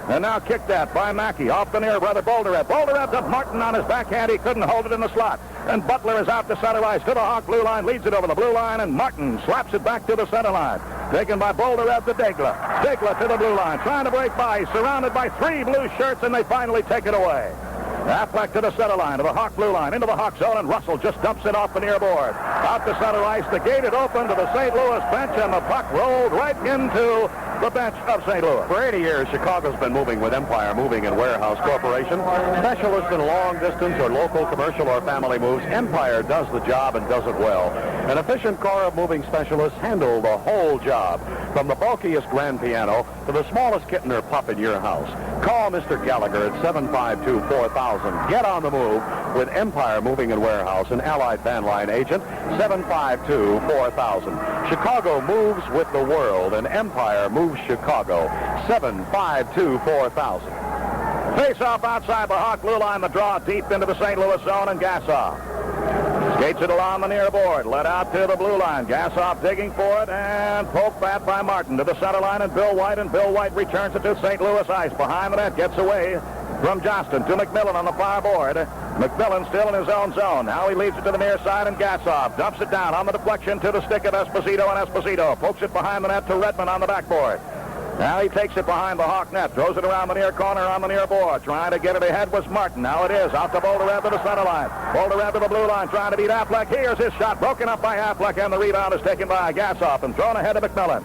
And now kicked at by Mackey. Off the near brother Bolderev. Bolderev to Martin on his backhand. He couldn't hold it in the slot. And Butler is out to center ice to the Hawk blue line. Leads it over the blue line. And Martin slaps it back to the center line. Taken by Bolderev to Degla. Degla to the blue line. Trying to break by. He's surrounded by 3 blue shirts, and they finally take it away. Affleck to the center line, to the Hawk blue line, into the Hawk zone, and Russell just dumps it off the near board. Out to center ice, the gate it open to the St. Louis bench, and the puck rolled right into the bench of St. Louis. For 80 years, Chicago's been moving with Empire Moving and Warehouse Corporation. Specialists in long distance or local commercial or family moves, Empire does the job and does it well. An efficient corps of moving specialists handle the whole job, from the bulkiest grand piano to the smallest kitten or pup in your house. Call Mr. Gallagher at 752-4000. Get on the move with Empire Moving and Warehouse, an Allied Van Line agent, 752-4000. Chicago moves with the world, and Empire moves Chicago, 752-4000. Face off outside the Hawk blue line, the draw deep into the St. Louis zone, and Gassoff skates it along the near board, let out to the blue line. Gassoff digging for it, and poked back by Martin to the center line, and Bill White returns it to St. Louis ice. Behind the net, gets away from Johnston to McMillan on the far board. McMillan still in his own zone. Now he leads it to the near side, and Gassoff dumps it down on the deflection to the stick of Esposito, and Esposito pokes it behind the net to Redmond on the backboard. Now he takes it behind the Hawk net, throws it around the near corner on the near board. Trying to get it ahead was Martin. Now it is out to Bolderev to the center line. Bolderev to the blue line, trying to beat Affleck. Here's his shot, broken up by Affleck, and the rebound is taken by Gassoff and thrown ahead of McMillan.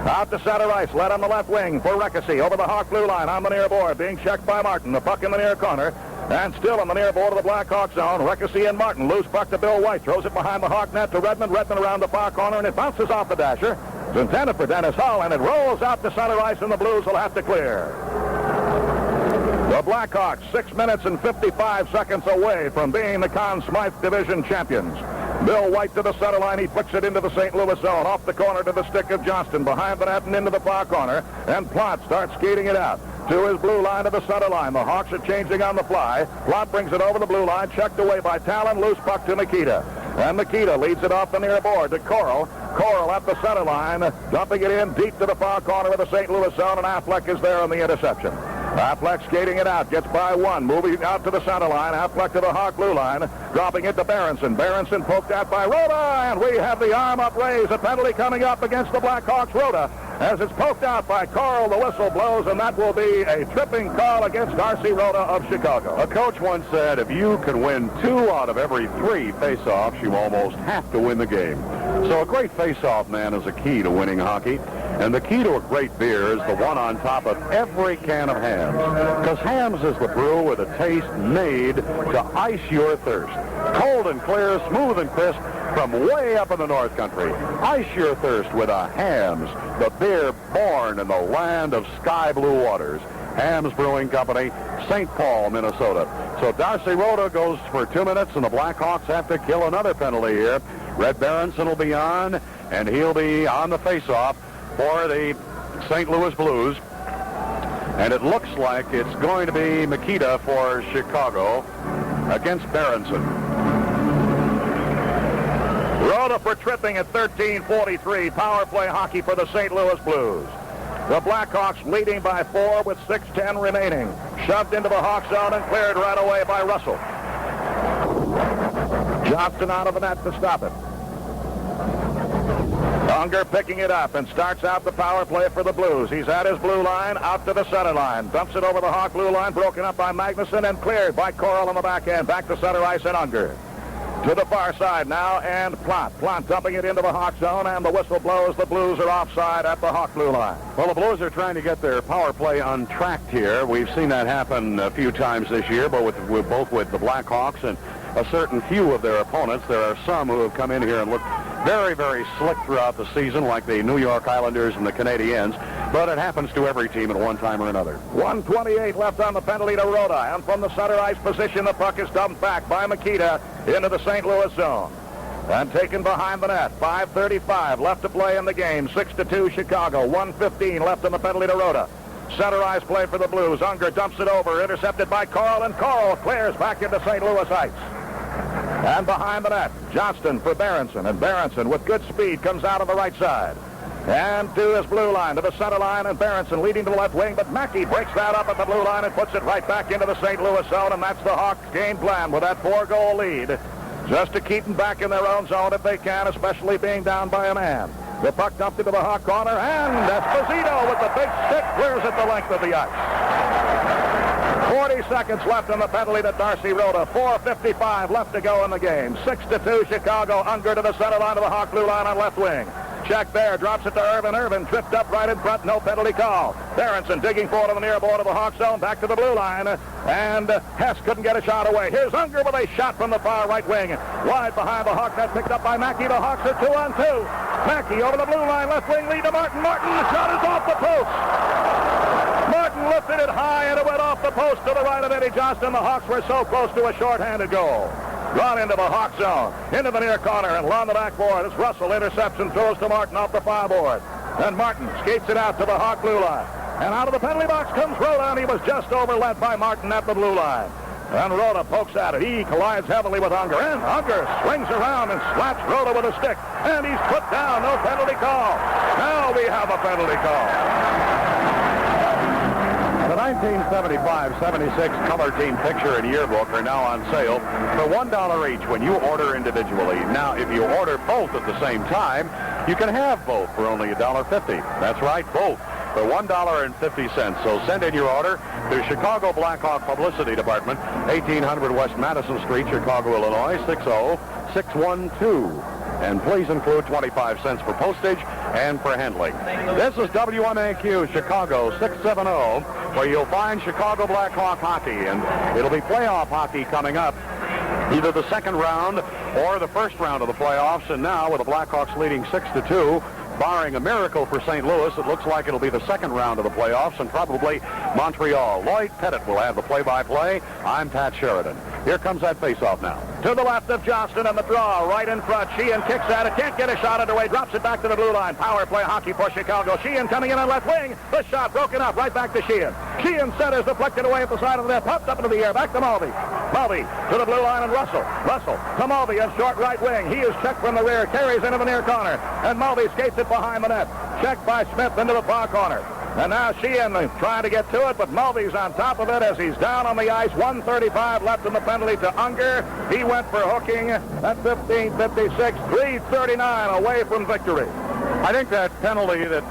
Out to center ice, led on the left wing for Reckessy. Over the Hawk blue line on the near board, being checked by Martin. The puck in the near corner, and still on the near board of the Blackhawks zone. Reckessy and Martin. Loose puck to Bill White. Throws it behind the Hawk net to Redmond. Redmond around the far corner, and it bounces off the dasher. It's intended for Dennis Hull, and it rolls out to center ice, and the Blues will have to clear. The Blackhawks, 6 minutes and 55 seconds away from being the Conn Smythe Division champions. Bill White to the center line. He flicks it into the St. Louis zone. Off the corner to the stick of Johnston. Behind the net and into the far corner. And Plott starts skating it out to his blue line to the center line. The Hawks are changing on the fly. Plott brings it over the blue line. Checked away by Talon. Loose puck to Nikita. And Nikita leads it off the near board to Coral. Coral at the center line. Dumping it in deep to the far corner of the St. Louis zone. And Affleck is there on the interception. Affleck skating it out, gets by one, moving out to the center line. Affleck to the Hawk blue line, dropping it to Berenson. Berenson poked out by Rhoda, and we have the arm up raised. A penalty coming up against the Blackhawks. Rhoda, as it's poked out by Coral, the whistle blows, and that will be a tripping call against Darcy Rhoda of Chicago. A coach once said, if you can win 2 out of every 3 face-offs, you almost have to win the game. So a great face-off man is a key to winning hockey. And the key to a great beer is the one on top of every can of Hamm's. Because Hamm's is the brew with a taste made to ice your thirst. Cold and clear, smooth and crisp from way up in the North Country. Ice your thirst with a Hamm's, the beer born in the land of sky blue waters. Hamm's Brewing Company, St. Paul, Minnesota. So Darcy Rhoda goes for 2 minutes, and the Blackhawks have to kill another penalty here. Red Berenson will be on, and he'll be on the face-off for the St. Louis Blues. And it looks like it's going to be Mikita for Chicago against Berenson. Rhoda for tripping at 13:43. Power play hockey for the St. Louis Blues. The Blackhawks leading by 4 with 6:10 remaining. Shoved into the Hawk zone and cleared right away by Russell. Johnston out of the net to stop it. Unger picking it up and starts out the power play for the Blues. He's at his blue line, out to the center line. Dumps it over the Hawk blue line, broken up by Magnuson and cleared by Coral on the back end. Back to center ice and Unger. To the far side now, and Plott. Plott dumping it into the Hawk zone, and the whistle blows. The Blues are offside at the Hawk blue line. Well, the Blues are trying to get their power play untracked here. We've seen that happen a few times this year, but both with the Blackhawks and a certain few of their opponents. There are some who have come in here and looked very, very slick throughout the season, like the New York Islanders and the Canadiens, but it happens to every team at one time or another. 1:28 left on the penalty to Rhoda, and from the center ice position, the puck is dumped back by Mikita into the St. Louis zone. And taken behind the net. 5:35 left to play in the game. 6-2 Chicago. 1:15 left on the penalty to Rhoda. Center ice play for the Blues. Unger dumps it over, intercepted by Coral, and Coral clears back into St. Louis ice. And behind the net, Johnston for Berenson, and Berenson with good speed comes out on the right side. And to his blue line, to the center line, and Berenson leading to the left wing, but Mackey breaks that up at the blue line and puts it right back into the St. Louis zone, and that's the Hawks' game plan with that 4-goal lead. Just to keep them back in their own zone if they can, especially being down by a man. The puck dumped into the Hawk corner, and Esposito with the big stick clears it the length of the ice. 40 seconds left in the penalty to Darcy Rhoda. 4:55 left to go in the game. 6-2 Chicago. Unger to the center line of the Hawk blue line on left wing. Check there, drops it to Irvin. Irvin tripped up right in front, no penalty call. Berenson digging forward on the near board of the Hawk zone, back to the blue line, and Hess couldn't get a shot away. Here's Unger with a shot from the far right wing. Wide behind the Hawk net, picked up by Mackey. The Hawks are 2-on-2. Mackey over the blue line, left wing, lead to Martin. Martin, the shot is off the post. Martin lifted it high, and it went off the post to the right of Eddie Johnston. The Hawks were so close to a shorthanded goal. Run into the Hawk zone, into the near corner, and along the backboard as Russell intercepts and throws to Martin off the far board. Then Martin skates it out to the Hawk blue line. And out of the penalty box comes Rhoda, and he was just overled by Martin at the blue line. And Rhoda pokes at it. He collides heavily with Unger, and Unger swings around and slaps Rhoda with a stick. And he's put down. No penalty call. Now we have a penalty call. The 1975-76 color team picture and yearbook are now on sale for $1 each when you order individually. Now, if you order both at the same time, you can have both for only $1.50. That's right, both for $1.50. So send in your order to Chicago Blackhawk Publicity Department, 1800 West Madison Street, Chicago, Illinois, 60612. And please include 25 cents for postage and for handling. This is WMAQ Chicago 670, where you'll find Chicago Blackhawk hockey, and it'll be playoff hockey coming up, either the second round or the first round of the playoffs. And now with the Blackhawks leading 6-2, barring a miracle for St. Louis, it looks like it'll be the second round of the playoffs and probably Montreal. Lloyd Pettit will have the play-by-play. I'm Pat Sheridan. Here comes that face-off now. To the left of Johnston and the draw right in front. Sheehan kicks at it. Can't get a shot underway. Drops it back to the blue line. Power play hockey for Chicago. Sheehan coming in on left wing. The shot broken up right back to Sheehan. Sheehan centers, deflected away at the side of the net. Popped up into the air. Back to Mulvey. Mulvey to the blue line and Russell. Russell to Mulvey on short right wing. He is checked from the rear. Carries into the near corner. And Mulvey skates it behind the net. Checked by Smythe into the far corner. And now Sheehan trying to get to it, but Mulvey's on top of it as he's down on the ice. 1:35 left in the penalty to Unger. He went for hooking at 15:56, 3:39 away from victory. I think that penalty that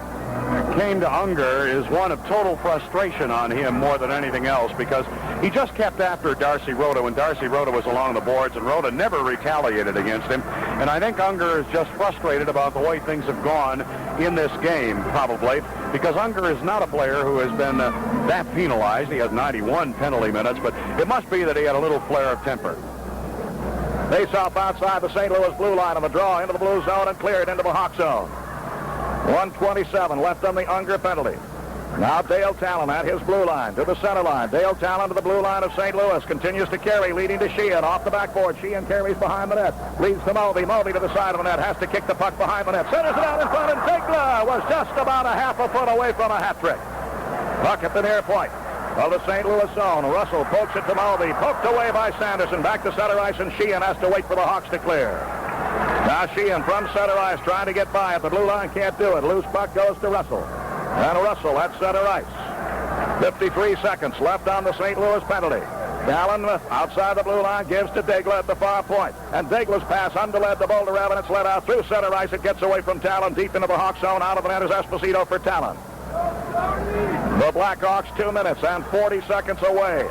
came to Unger is one of total frustration on him more than anything else, because he just kept after Darcy Rhoda when Darcy Rhoda was along the boards, and Rhoda never retaliated against him. And I think Unger is just frustrated about the way things have gone in this game, probably, because Unger is not a player who has been that penalized. He has 91 penalty minutes, but it must be that he had a little flare of temper. Face-off outside the St. Louis blue line on the draw into the blue zone and cleared into the Hawk zone. 1:27 left on the Unger penalty. Now Dale Talon at his blue line to the center line. Dale Talon to the blue line of St. Louis. Continues to carry, leading to Sheehan off the backboard. Sheehan carries behind the net. Leads to Mulvey. Mulvey to the side of the net. Has to kick the puck behind the net. Centers it out in front, and Zegler was just about a half a foot away from a hat trick. Puck at the near point of the St. Louis zone. Russell pokes it to Mulvey. Poked away by Sanderson. Back to center ice, and Sheehan has to wait for the Hawks to clear. Now Sheehan from center ice trying to get by. At the blue line, can't do it. Loose puck goes to Russell. And Russell at center ice. 53 seconds left on the St. Louis penalty. Allen outside the blue line gives to Zegler at the far point. And Zegler's pass underled the Boulder Ave, and it's led out through center ice. It gets away from Talon deep into the Hawk zone. Out of the net is Esposito for Talon. The Blackhawks 2 minutes and 40 seconds away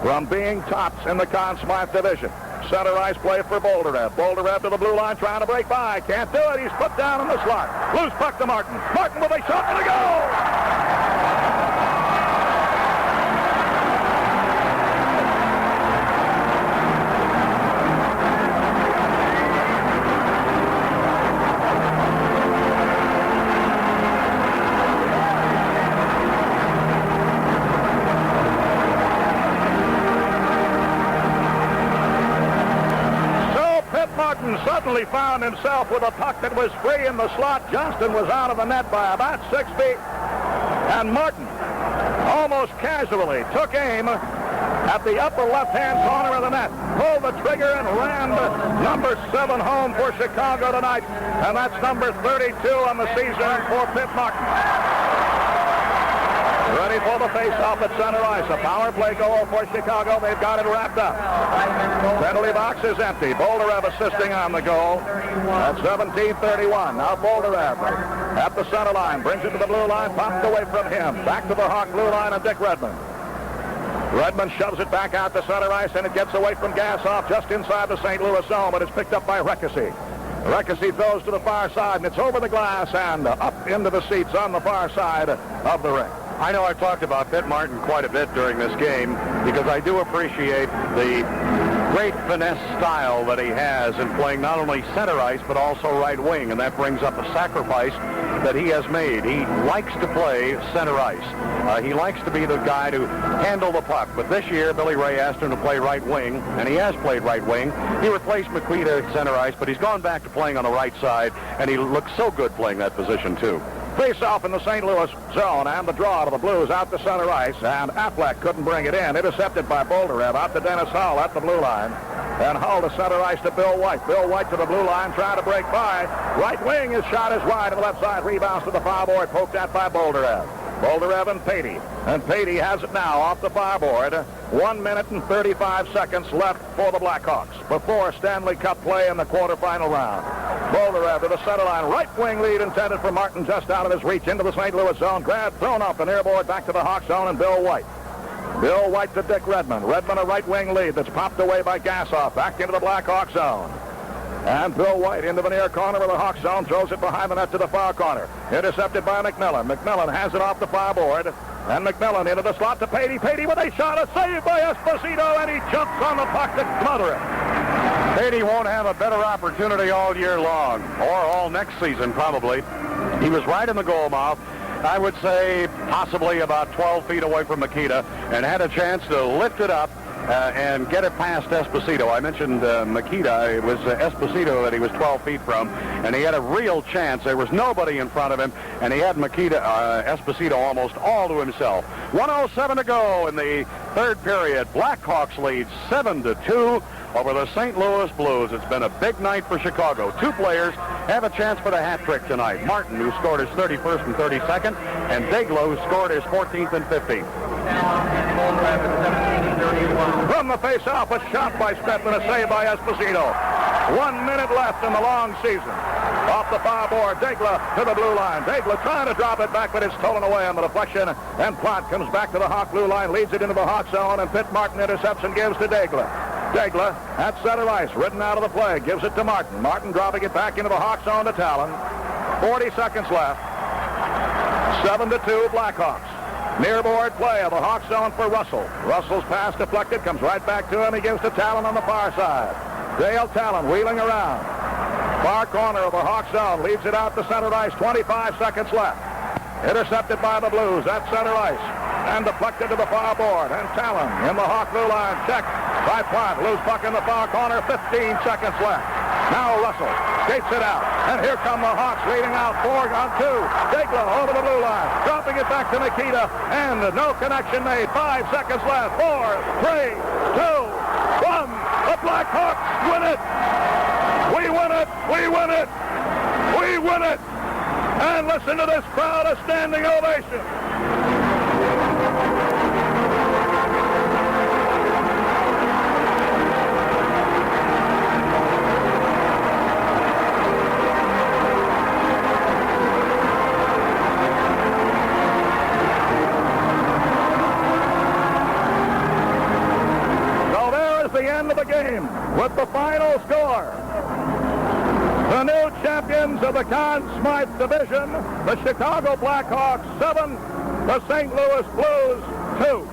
from being tops in the Conn Smythe division. Center ice play for Boulder Ave. Boulder Ave to the blue line trying to break by. Can't do it. He's put down in the slot. Loose puck to Martin. Martin with a shot and a goal! Suddenly found himself with a puck that was free in the slot. Johnston was out of the net by about 6 feet. And Martin almost casually took aim at the upper left-hand corner of the net. Pulled the trigger and ran number 7 home for Chicago tonight. And that's number 32 on the season for Pitt Martin. Ready for the face-off at center ice. A power play goal for Chicago. They've got it wrapped up. Penalty box is empty. Bolderev assisting on the goal. At 17:31. Now Bolderev at the center line. Brings it to the blue line. Popped away from him. Back to the Hawk blue line and Dick Redmond. Redmond shoves it back out to center ice, and it gets away from Gassoff just inside the St. Louis zone, but it's picked up by Reckessy. Reckessy throws to the far side, and it's over the glass and up into the seats on the far side of the ring. I know I've talked about Pitt Martin quite a bit during this game because I do appreciate the great finesse style that he has in playing not only center ice but also right wing, and that brings up a sacrifice that he has made. He likes to play center ice. He likes to be the guy to handle the puck, but this year Billy Ray asked him to play right wing, and he has played right wing. He replaced McQueen at center ice, but he's gone back to playing on the right side, and he looks so good playing that position too. Face-off in the St. Louis zone, and the draw to the Blues out to center ice, and Affleck couldn't bring it in. Intercepted by Bolderev out to Dennis Hull at the blue line, and Hull to center ice to Bill White. Bill White to the blue line, trying to break by. Right wing, his shot is wide to the left side, rebounds to the far board, poked at by Bolderev. Bolderev and Pettit. And Pettit has it now off the far board. 1 minute and 35 seconds left for the Blackhawks before Stanley Cup play in the quarterfinal round. Bolderev to the center line. Right wing lead intended for Martin, just out of his reach into the St. Louis zone. Grab thrown off the near board back to the Hawk zone, and Bill White. Bill White to Dick Redmond. Redmond a right wing lead that's popped away by Gassoff. Back into the Blackhawk zone. And Bill White into the near corner of the Hawk zone, throws it behind the net to the far corner. Intercepted by McMillan. McMillan has it off the far board. And McMillan into the slot to Pettit. Pettit with a shot, a save by Esposito, and he jumps on the puck to smother it. Pettit won't have a better opportunity all year long, or all next season probably. He was right in the goal mouth. I would say possibly about 12 feet away from Makita, and had a chance to lift it up and get it past Esposito. I mentioned Makita. It was Esposito that he was 12 feet from, and he had a real chance. There was nobody in front of him, and he had Esposito almost all to himself. 1:07 to go in the third period. Blackhawks lead 7-2 over the St. Louis Blues. It's been a big night for Chicago. Two players have a chance for the hat trick tonight. Martin, who scored his 31st and 32nd, and Degla, who scored his 14th and 15th. From the face-off, a shot by Smythe and a save by Esposito. 1 minute left in the long season. Off the far board, Degla to the blue line. Degla trying to drop it back, but it's stolen away on the deflection. And Plott comes back to the Hawk blue line, leads it into the Hawk zone, and Pitt Martin intercepts and gives to Degla. Degla at center ice, ridden out of the play, gives it to Martin. Martin dropping it back into the Hawk zone to Talon. 40 seconds left. 7-2 Blackhawks. Nearboard play of the Hawk zone for Russell. Russell's pass deflected, comes right back to him. He gives to Talon on the far side. Dale Talon wheeling around. Far corner of the Hawk zone, leaves it out to center ice. 25 seconds left. Intercepted by the Blues at center ice. And deflected to the far board. And Talon in the Hawk blue line. Check by Plott. Loose puck in the far corner. 15 seconds left. Now Russell skates it out. And here come the Hawks leading out 4-on-2. Degla over the blue line. Dropping it back to Nikita. And no connection made. 5 seconds left. 4, 3, 2, 1. The Blackhawks win it. We win it. We win it. We win it. And listen to this crowd, a standing ovation. The end of the game with the final score. The new champions of the Conn Smythe division, the Chicago Blackhawks 7, the St. Louis Blues 2.